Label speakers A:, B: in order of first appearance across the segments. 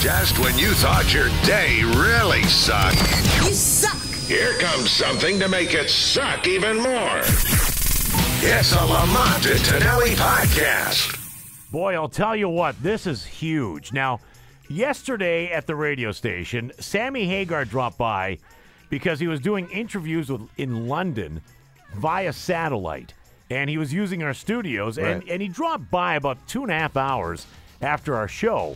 A: Just when you thought your day really sucked.
B: You suck!
A: Here comes something to make it suck even more. It's a Lamont and Tonelli podcast.
C: Boy, I'll tell you what, this is huge. Now, yesterday at the radio station, Sammy Hagar dropped by because he was doing interviews in London via satellite. And he was using our studios, and he dropped by about 2.5 hours after our show.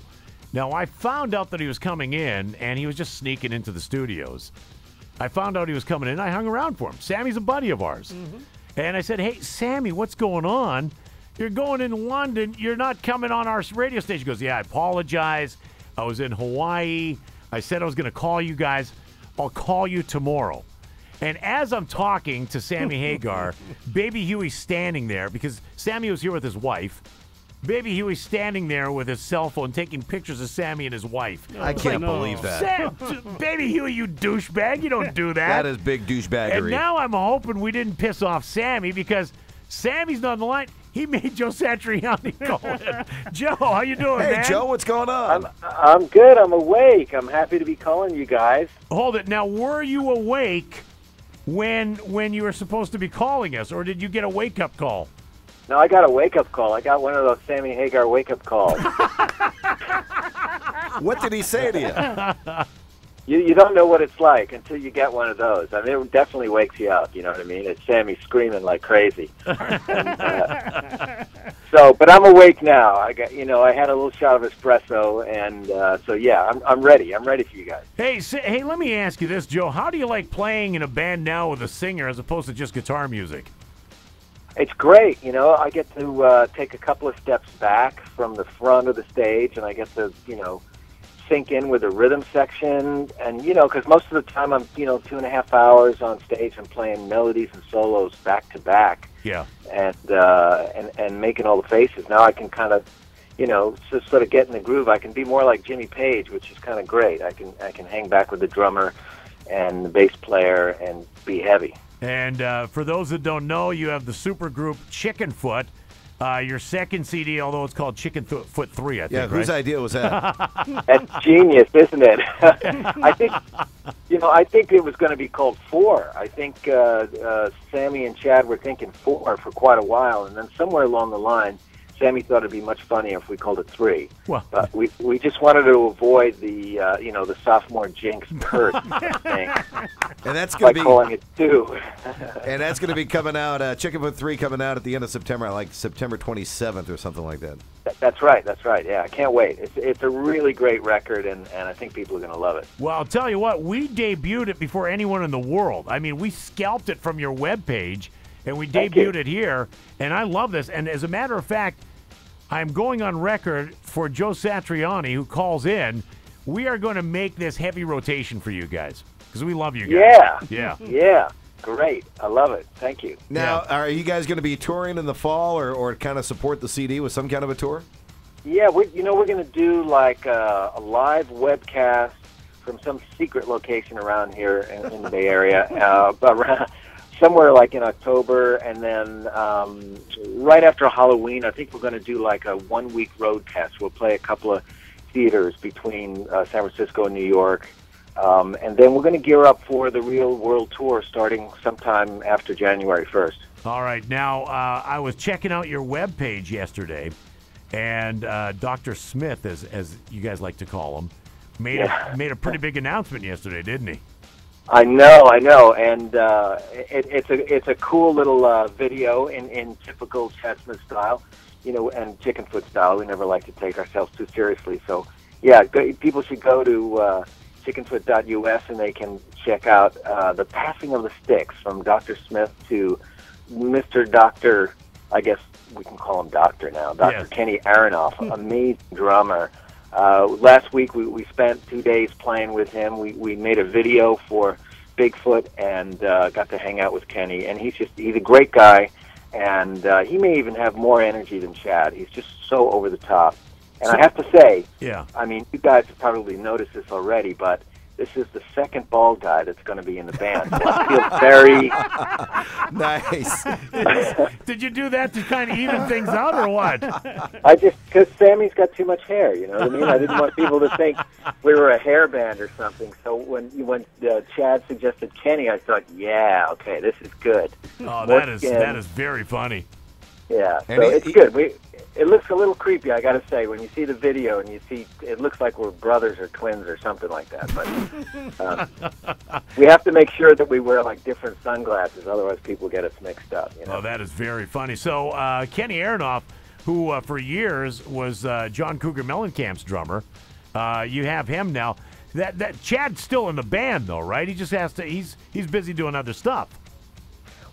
C: Now, I found out that he was coming in, and he was just sneaking into the studios. I found out he was coming in. I hung around for him. Sammy's a buddy of ours. Mm-hmm. And I said, hey, Sammy, what's going on? You're going in London. You're not coming on our radio station. He goes, yeah, I apologize. I was in Hawaii. I said I was going to call you guys. I'll call you tomorrow. And as I'm talking to Sammy Hagar, Baby Huey's standing there because Sammy was here with his wife. Baby Huey's standing there with his cell phone taking pictures of Sammy and his wife.
D: I can't believe that.
C: Baby Huey, you douchebag. You don't do that.
D: That is big douchebaggery.
C: And now I'm hoping we didn't piss off Sammy because Sammy's not on the line. He made Joe Satriani call in. Joe, how you doing, man?
D: Hey, Joe, what's going on?
E: I'm good. I'm awake. I'm happy to be calling you guys.
C: Hold it. Now, were you awake when you were supposed to be calling us, or did you get a wake-up call?
E: No, I got a wake-up call. I got one of those Sammy Hagar wake-up calls.
D: What did he say to you?
E: You don't know what it's like until you get one of those. I mean, it definitely wakes you up, you know what I mean? It's Sammy screaming like crazy. But I'm awake now. I had a little shot of espresso, and so yeah, I'm ready. I'm ready for you guys.
C: Hey, let me ask you this, Joe. How do you like playing in a band now with a singer as opposed to just guitar music?
E: It's great. I get to take a couple of steps back from the front of the stage, and I get to, sink in with the rhythm section. And, because most of the time I'm, 2.5 hours on stage and playing melodies and solos back to back.
C: Yeah.
E: And making all the faces. Now I can kind of, just sort of get in the groove. I can be more like Jimmy Page, which is kind of great. I can hang back with the drummer and the bass player and be heavy. And
C: for those that don't know, you have the supergroup Chickenfoot. Your second CD, although it's called Chickenfoot 3, I think.
D: Yeah, whose idea was that?
E: That's genius, isn't it? I think it was going to be called 4. I think Sammy and Chad were thinking 4 for quite a while, and then somewhere along the line, Sammy thought it'd be much funnier if we called it 3.
C: Well,
E: but we just wanted to avoid the the sophomore jinx curse thing.
D: And that's going to be
E: calling it 2.
D: And that's going to be coming out. Chickenfoot 3 coming out at the end of September, like September 27th or something like that.
E: That's right. Yeah, I can't wait. It's a really great record, and I think people are going to love it.
C: Well, I'll tell you what, we debuted it before anyone in the world. I mean, we scalped it from your webpage, and we debuted it here, and I love this. And as a matter of fact, I'm going on record for Joe Satriani, who calls in. We are going to make this heavy rotation for you guys because we love you guys.
E: Yeah. Great. I love it. Thank you.
D: Now, are you guys going to be touring in the fall or kind of support the CD with some kind of a tour?
E: Yeah, we're going to do like a live webcast from some secret location around here in the Bay Area, around somewhere like in October, and then right after Halloween, I think we're going to do like a 1-week road test. We'll play a couple of theaters between San Francisco and New York, and then we're going to gear up for the real world tour starting sometime after January 1st.
C: All right. Now, I was checking out your webpage yesterday, and Dr. Smith, as you guys like to call him, made a pretty big announcement yesterday, didn't he?
E: I know, and it's a cool little video in typical Chad Smith style, and Chickenfoot style. We never like to take ourselves too seriously, so yeah, people should go to chickenfoot.us and they can check out the passing of the sticks from Dr. Smith to Mr. Doctor. I guess we can call him Doctor now. Dr. Kenny Aronoff, amazing drummer. Last week we spent 2 days playing with him. We made a video for Bigfoot and got to hang out with Kenny. And he's a great guy, and he may even have more energy than Chad. He's just so over the top. And I have to say, I mean, you guys have probably noticed this already, but this is the second bald guy that's going to be in the band. So I feel very
D: Nice.
C: Did you do that to kind of even things out, or what?
E: because Sammy's got too much hair, you know what I mean? I didn't want people to think we were a hair band or something. So when Chad suggested Kenny, I thought, yeah, okay, this is good.
C: Oh, that is very funny.
E: Yeah,
D: And
E: so it's good. It looks a little creepy, I got to say, when you see the video and you see it looks like we're brothers or twins or something like that. But we have to make sure that we wear like different sunglasses, otherwise people get us mixed up. You know?
C: Oh, that is very funny. So Kenny Aronoff, who for years was John Cougar Mellencamp's drummer, you have him now. That Chad's still in the band though, right? He just has to. He's busy doing other stuff.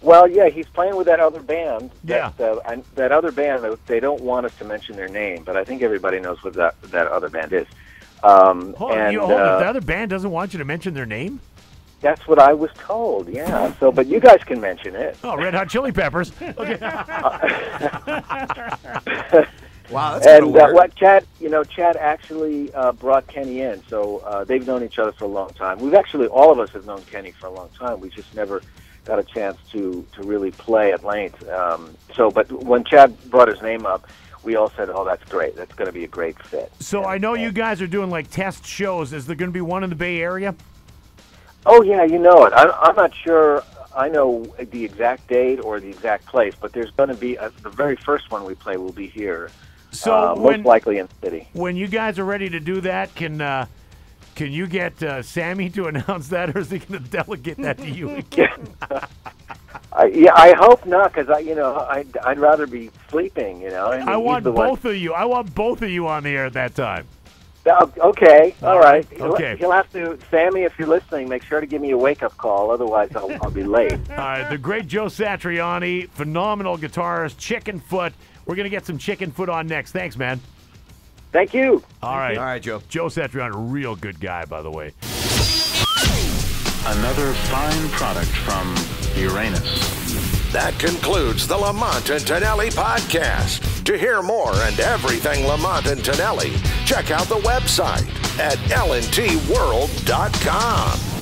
E: Well, yeah, he's playing with that other band.
C: Yeah.
E: That other band, they don't want us to mention their name, but I think everybody knows what that other band is.
C: Hold on, the other band doesn't want you to mention their name?
E: That's what I was told, yeah. So, but you guys can mention it.
C: Oh, Red Hot Chili Peppers. Okay.
D: Wow, that's kind of weird.
E: What Chad actually brought Kenny in, so they've known each other for a long time. All of us have known Kenny for a long time. We just never got a chance to really play at length. But when Chad brought his name up, we all said, "Oh, that's great. That's going to be a great fit."
C: So I know you guys are doing like test shows. Is there going to be one in the Bay Area?
E: Oh yeah, you know it. I'm not sure. I know the exact date or the exact place, but there's going to be the very first one we play will be here.
C: So
E: most likely in the city.
C: When you guys are ready to do that, can you get Sammy to announce that, or is he going to delegate that to you again?
E: I hope not, because I'd rather be sleeping. You know,
C: I want both of you. I want both of you on the air at that time.
E: Okay, all right.
C: Okay.
E: He'll have to, Sammy, if you're listening, make sure to give me a wake-up call. Otherwise, I'll be late.
C: All right, the great Joe Satriani, phenomenal guitarist, Chicken Foot. We're going to get some Chicken Foot on next. Thanks, man.
E: Thank you.
C: All right.
D: All right, Joe.
C: Joe Satriani, real good guy, by the way.
B: Another fine product from Uranus.
A: That concludes the Lamont and Tonelli podcast. To hear more and everything Lamont and Tonelli, check out the website at lntworld.com.